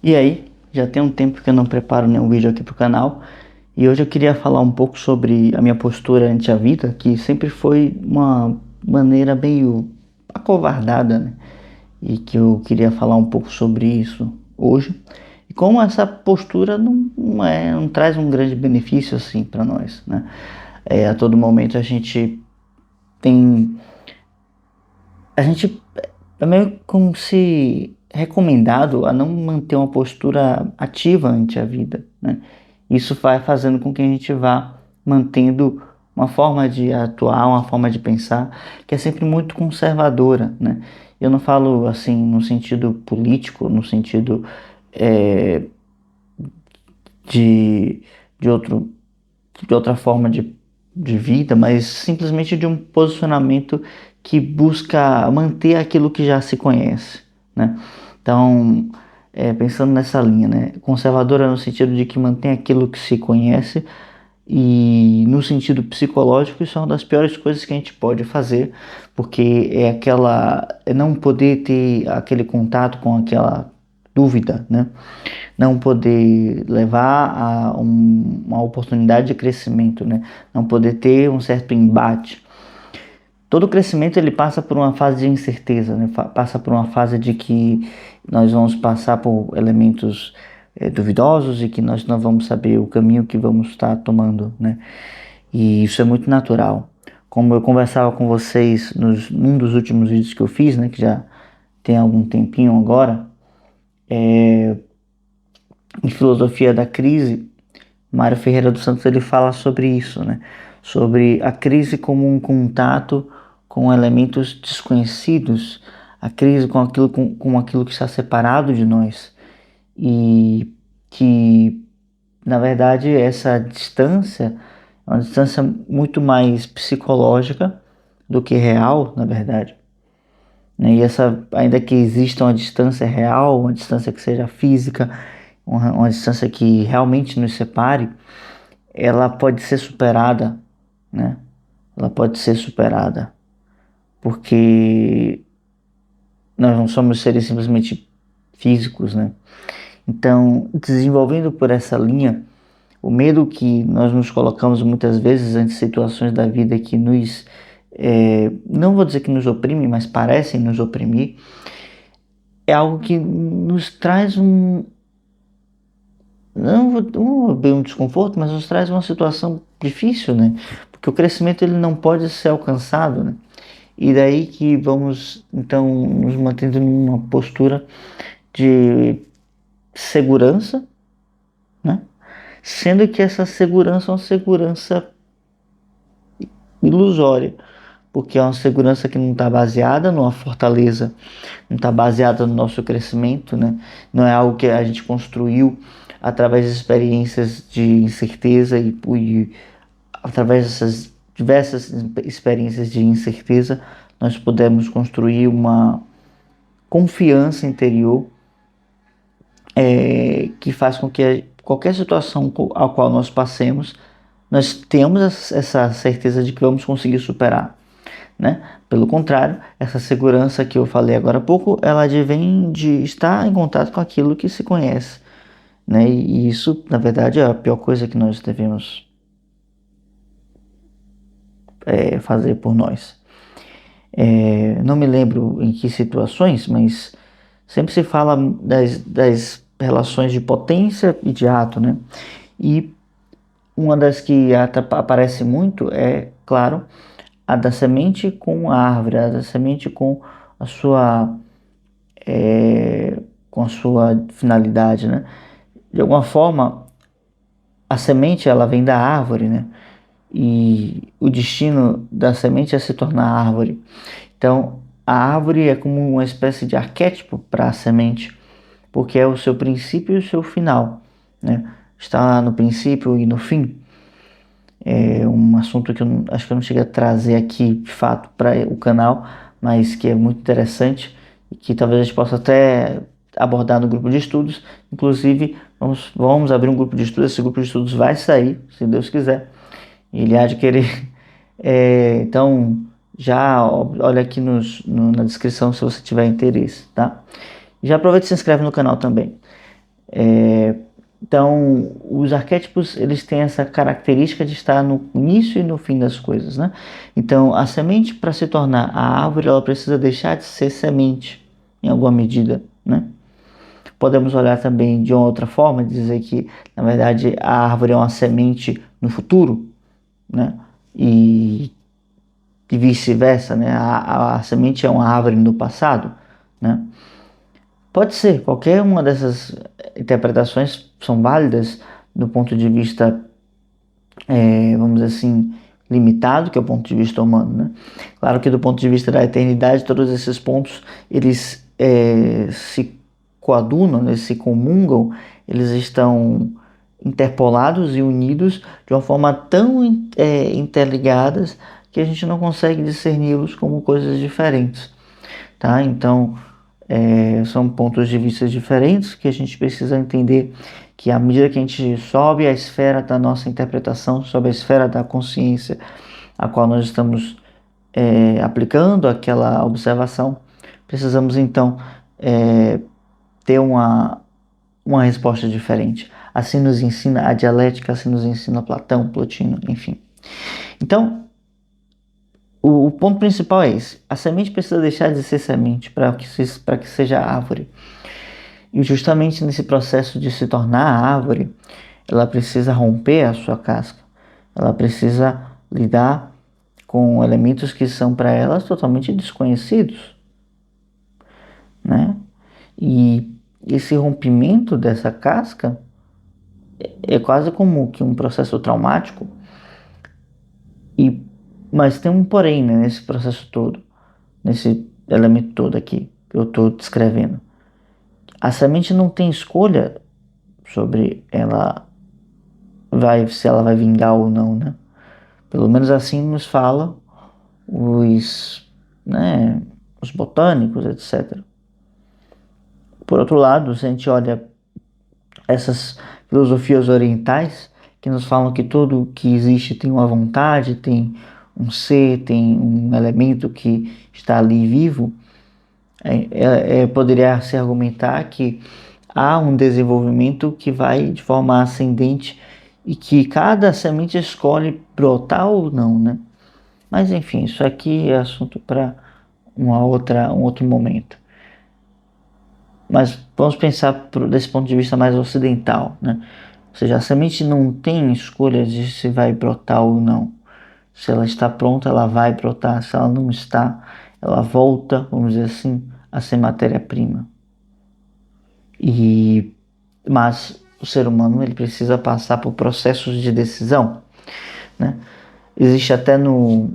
E aí, já tem um tempo que eu não preparo nenhum vídeo aqui pro canal e hoje eu queria falar um pouco sobre a minha postura ante a vida, que sempre foi uma maneira meio acovardada, né? E que eu queria falar um pouco sobre isso hoje. E como essa postura não traz um grande benefício assim para nós, né? A todo momento tem, a gente é meio como se recomendado a não manter uma postura ativa ante a vida, né? Isso vai fazendo com que a gente vá mantendo uma forma de atuar, uma forma de pensar que é sempre muito conservadora, né? Eu não falo assim no sentido político, no sentido é, de, de outro de outra forma de vida, mas simplesmente de um posicionamento que busca manter aquilo que já se conhece, né? Então, pensando nessa linha, né? Conservadora no sentido de que mantém aquilo que se conhece e no sentido psicológico isso é uma das piores coisas que a gente pode fazer, porque é não poder ter aquele contato com aquela dúvida, né? Não poder levar a uma oportunidade de crescimento, né? Não poder ter um certo embate. Todo crescimento ele passa por uma fase de incerteza, né? Passa por uma fase de que nós vamos passar por elementos duvidosos e que nós não vamos saber o caminho que vamos estar tomando, né? E isso é muito natural. Como eu conversava com vocês num dos últimos vídeos que eu fiz, né? Que já tem algum tempinho agora, em Filosofia da Crise, Mário Ferreira dos Santos ele fala sobre isso, né? Sobre a crise como um contato com elementos desconhecidos, a crise com aquilo que está separado de nós e que, na verdade, essa distância é uma distância muito mais psicológica do que real, na verdade. Né? E essa, ainda que exista uma distância real, uma distância que seja física, uma distância que realmente nos separe, ela pode ser superada, né? Ela pode ser superada, porque nós não somos seres simplesmente físicos, né? Então, desenvolvendo por essa linha, o medo que nós nos colocamos muitas vezes ante situações da vida que não vou dizer que nos oprime, mas parecem nos oprimir, é algo que nos traz não bem um desconforto, mas nos traz uma situação difícil, né? Porque o crescimento ele não pode ser alcançado, né? E daí que vamos então nos mantendo numa postura de segurança, né? Sendo que essa segurança é uma segurança ilusória, porque é uma segurança que não está baseada numa fortaleza, não está baseada no nosso crescimento, né? Não é algo que a gente construiu através de experiências de incerteza e através dessas diversas experiências de incerteza, nós podemos construir uma confiança interior que faz com que qualquer situação a qual nós passemos, nós temos essa certeza de que vamos conseguir superar, né? Pelo contrário, essa segurança que eu falei agora há pouco, ela advém de estar em contato com aquilo que se conhece, né? E isso, na verdade, é a pior coisa que nós devemos fazer por nós. Não me lembro em que situações, mas sempre se fala das relações de potência e de ato, né? E uma das que aparece muito é, claro, a da semente com a árvore, a da semente a sua, com a sua finalidade, né? De alguma forma, a semente ela vem da árvore, né? E o destino da semente é se tornar árvore. Então, a árvore é como uma espécie de arquétipo para a semente, porque é o seu princípio e o seu final, né? Está no princípio e no fim. É um assunto que acho que eu não cheguei a trazer aqui de fato para o canal, mas que é muito interessante e que talvez a gente possa até abordar no grupo de estudos. Inclusive, vamos abrir um grupo de estudos. Esse grupo de estudos vai sair, se Deus quiser. Ele há de querer. Então, já olha aqui na descrição se você tiver interesse, tá? Já aproveita e se inscreve no canal também. Então, os arquétipos, eles têm essa característica de estar no início e no fim das coisas, né? Então, a semente, para se tornar a árvore, ela precisa deixar de ser semente, em alguma medida, né? Podemos olhar também de uma outra forma, dizer que, na verdade, a árvore é uma semente no futuro, né? E, e vice-versa, né? A semente é uma árvore no passado, né? Pode ser, qualquer uma dessas interpretações são válidas do ponto de vista, vamos dizer assim, limitado, que é o ponto de vista humano, né? Claro que do ponto de vista da eternidade, todos esses pontos, eles se coadunam, eles se comungam, eles estão interpolados e unidos de uma forma tão interligadas que a gente não consegue discerni-los como coisas diferentes, tá? Então, são pontos de vista diferentes que a gente precisa entender que à medida que a gente sobe a esfera da nossa interpretação, sobe a esfera da consciência a qual nós estamos aplicando aquela observação, precisamos então ter uma resposta diferente. Assim nos ensina a dialética, assim nos ensina Platão, Plotino, enfim. Então, o ponto principal é esse. A semente precisa deixar de ser semente para que seja árvore. E justamente nesse processo de se tornar árvore, ela precisa romper a sua casca. Ela precisa lidar com elementos que são para ela totalmente desconhecidos, né? E esse rompimento dessa casca é quase como que um processo traumático. Mas tem um porém, né, nesse processo todo, nesse elemento todo aqui que eu estou descrevendo. A semente não tem escolha sobre se ela vai vingar ou não, né? Pelo menos assim nos fala os, né, os botânicos, etc. Por outro lado, se a gente olha essas filosofias orientais que nos falam que tudo que existe tem uma vontade, tem um ser, tem um elemento que está ali vivo, poderia se argumentar que há um desenvolvimento que vai de forma ascendente e que cada semente escolhe brotar ou não, né? Mas enfim, isso aqui é assunto para um outro momento. Mas vamos pensar desse ponto de vista mais ocidental, né? Ou seja, a semente não tem escolha de se vai brotar ou não. Se ela está pronta, ela vai brotar. Se ela não está, ela volta, vamos dizer assim, a ser matéria-prima. Mas o ser humano ele precisa passar por processos de decisão, né? Existe até nos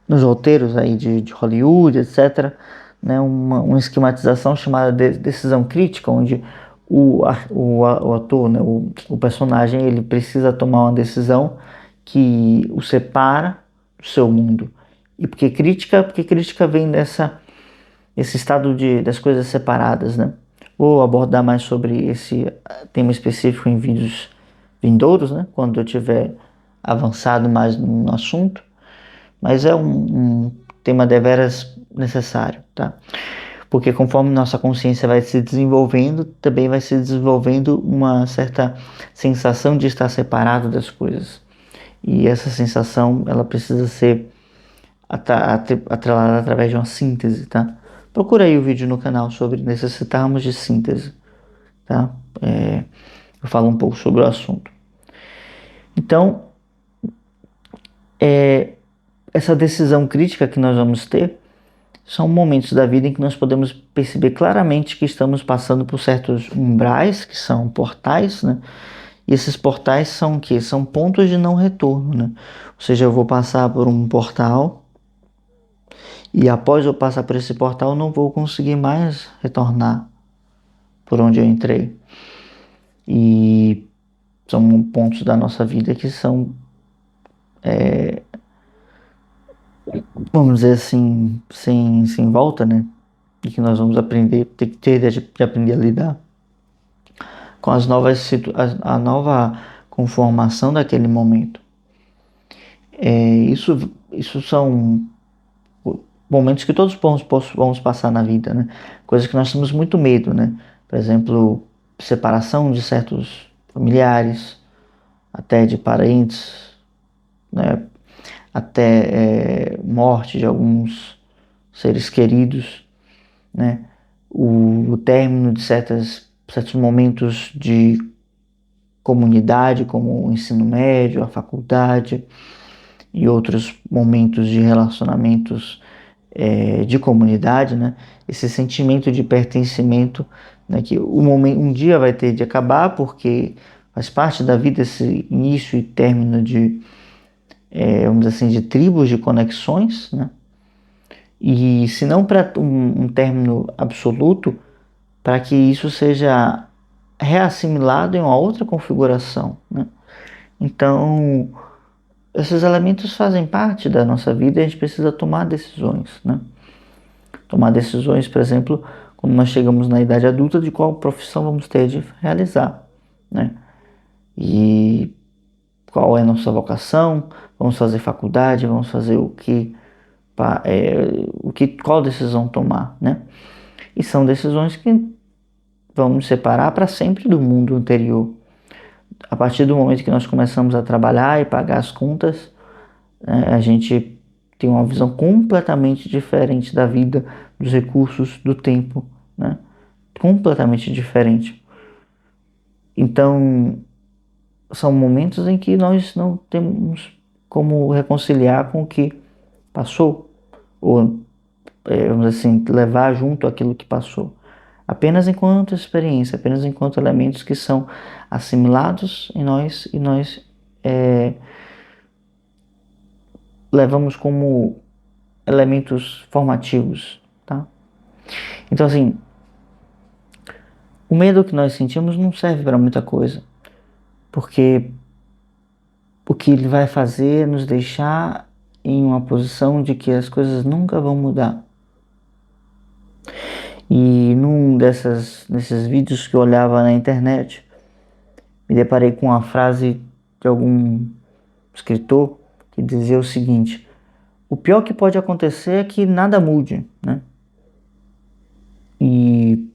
roteiros aí de Hollywood, etc., né, uma esquematização chamada de decisão crítica, onde o ator, né, o personagem, ele precisa tomar uma decisão que o separa do seu mundo. E por que crítica? Porque crítica vem esse estado das coisas separadas, né? Vou abordar mais sobre esse tema específico em vídeos vindouros, né? Quando eu tiver avançado mais no assunto. Mas é um tema deveras necessário, tá? Porque conforme nossa consciência vai se desenvolvendo, também vai se desenvolvendo uma certa sensação de estar separado das coisas. E essa sensação, ela precisa ser atrelada através de uma síntese, tá? Procura aí o vídeo no canal sobre necessitarmos de síntese, tá? Eu falo um pouco sobre o assunto. Então, essa decisão crítica que nós vamos ter são momentos da vida em que nós podemos perceber claramente que estamos passando por certos umbrais, que são portais, né? E esses portais são o quê? São pontos de não retorno, né? Ou seja, eu vou passar por um portal e após eu passar por esse portal, eu não vou conseguir mais retornar por onde eu entrei. E são pontos da nossa vida que são, vamos dizer assim, sem volta, né? E que nós vamos ter que ter de aprender a lidar com a nova conformação daquele momento. Isso são momentos que todos vamos passar na vida, né? Coisas que nós temos muito medo, né? Por exemplo, separação de certos familiares, até de parentes, né? Até morte de alguns seres queridos, né? O término de certos momentos de comunidade, como o ensino médio, a faculdade e outros momentos de relacionamentos de comunidade, né? Esse sentimento de pertencimento, né? Que um dia vai ter de acabar, porque faz parte da vida esse início e término de, vamos dizer assim, de tribos, de conexões, né? E se não para um término absoluto, para que isso seja reassimilado em uma outra configuração, né? Então, esses elementos fazem parte da nossa vida e a gente precisa tomar decisões, né? Tomar decisões, por exemplo, quando nós chegamos na idade adulta, de qual profissão vamos ter de realizar, né? E qual é a nossa vocação, vamos fazer faculdade, vamos fazer qual decisão tomar, né? E são decisões que vão nos separar para sempre do mundo anterior. A partir do momento que nós começamos a trabalhar e pagar as contas, a gente tem uma visão completamente diferente da vida, dos recursos, do tempo, né? Completamente diferente. Então, são momentos em que nós não temos como reconciliar com o que passou, ou, vamos dizer assim, levar junto aquilo que passou. Apenas enquanto experiência, apenas enquanto elementos que são assimilados em nós e nós levamos como elementos formativos, tá? Então, assim, o medo que nós sentimos não serve para muita coisa, porque o que ele vai fazer é nos deixar em uma posição de que as coisas nunca vão mudar. E nesses vídeos que eu olhava na internet, me deparei com uma frase de algum escritor que dizia o seguinte: o pior que pode acontecer é que nada mude, né? E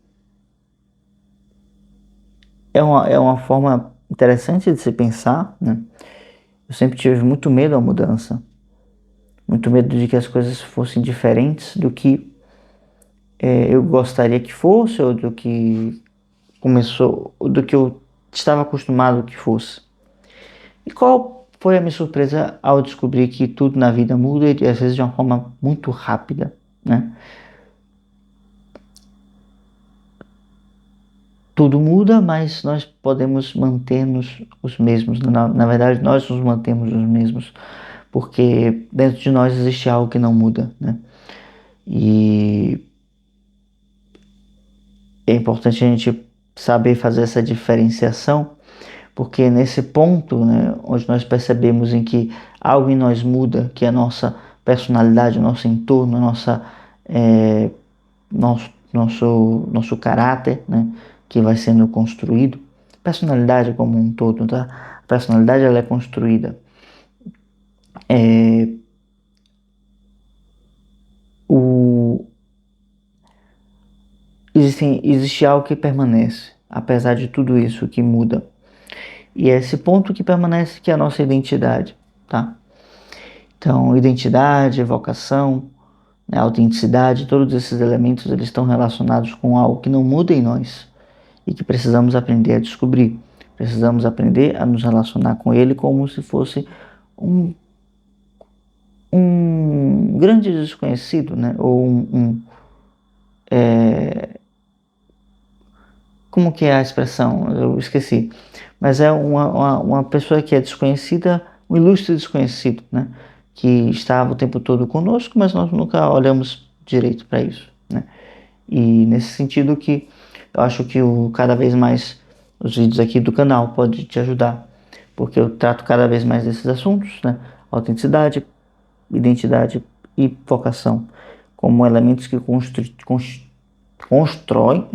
é uma forma interessante de se pensar, né? Eu sempre tive muito medo da mudança, muito medo de que as coisas fossem diferentes do que eu gostaria que fosse, ou do que começou, ou do que eu estava acostumado que fosse. E qual foi a minha surpresa ao descobrir que tudo na vida muda e às vezes de uma forma muito rápida, né? Tudo muda, mas nós podemos manter-nos os mesmos. Na verdade, nós nos mantemos os mesmos, porque dentro de nós existe algo que não muda, né? E é importante a gente saber fazer essa diferenciação, porque nesse ponto, né, onde nós percebemos em que algo em nós muda, que é a nossa personalidade, o nosso entorno, nosso caráter, né, que vai sendo construído. Personalidade como um todo, tá? A personalidade ela é construída. Existe algo que permanece, apesar de tudo isso que muda. E é esse ponto que permanece que é a nossa identidade, tá? Então, identidade, vocação, né, autenticidade, todos esses elementos eles estão relacionados com algo que não muda em nós e que precisamos aprender a descobrir. Precisamos aprender a nos relacionar com ele como se fosse um, um grande desconhecido, né? Ou como que é a expressão? Eu esqueci. Mas é uma pessoa que é desconhecida, um ilustre desconhecido, né? Que estava o tempo todo conosco, mas nós nunca olhamos direito para isso, né? E nesse sentido que eu acho que cada vez mais os vídeos aqui do canal podem te ajudar, porque eu trato cada vez mais desses assuntos, né? Autenticidade, identidade e vocação, como elementos que constroem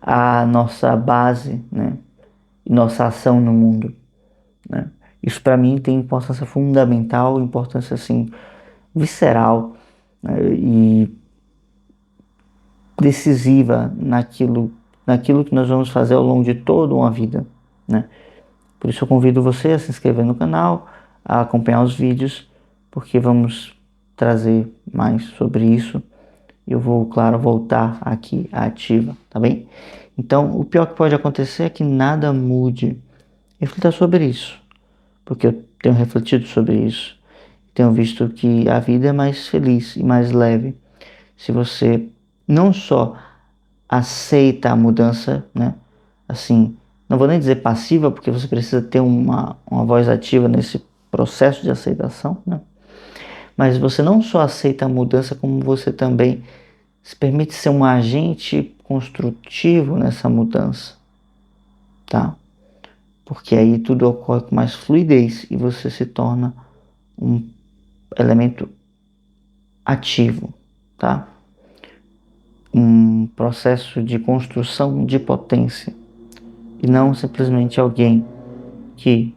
a nossa base, né? E nossa ação no mundo, né? Isso para mim tem importância fundamental, importância assim visceral, né? E decisiva naquilo que nós vamos fazer ao longo de toda uma vida, né? Por isso eu convido você a se inscrever no canal, a acompanhar os vídeos, porque vamos trazer mais sobre isso. Eu vou, claro, voltar aqui à ativa, tá bem? Então, o pior que pode acontecer é que nada mude. Reflita sobre isso, porque eu tenho refletido sobre isso. Tenho visto que a vida é mais feliz e mais leve se você não só aceita a mudança, né? Assim, não vou nem dizer passiva, porque você precisa ter uma voz ativa nesse processo de aceitação, né? Mas você não só aceita a mudança, como você também se permite ser um agente construtivo nessa mudança, tá? Porque aí tudo ocorre com mais fluidez e você se torna um elemento ativo, tá? Um processo de construção de potência e não simplesmente alguém que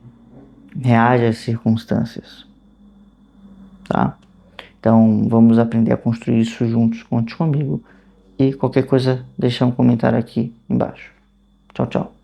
reage às circunstâncias, tá? Então vamos aprender a construir isso juntos, conte comigo. E qualquer coisa, deixa um comentário aqui embaixo. Tchau, tchau.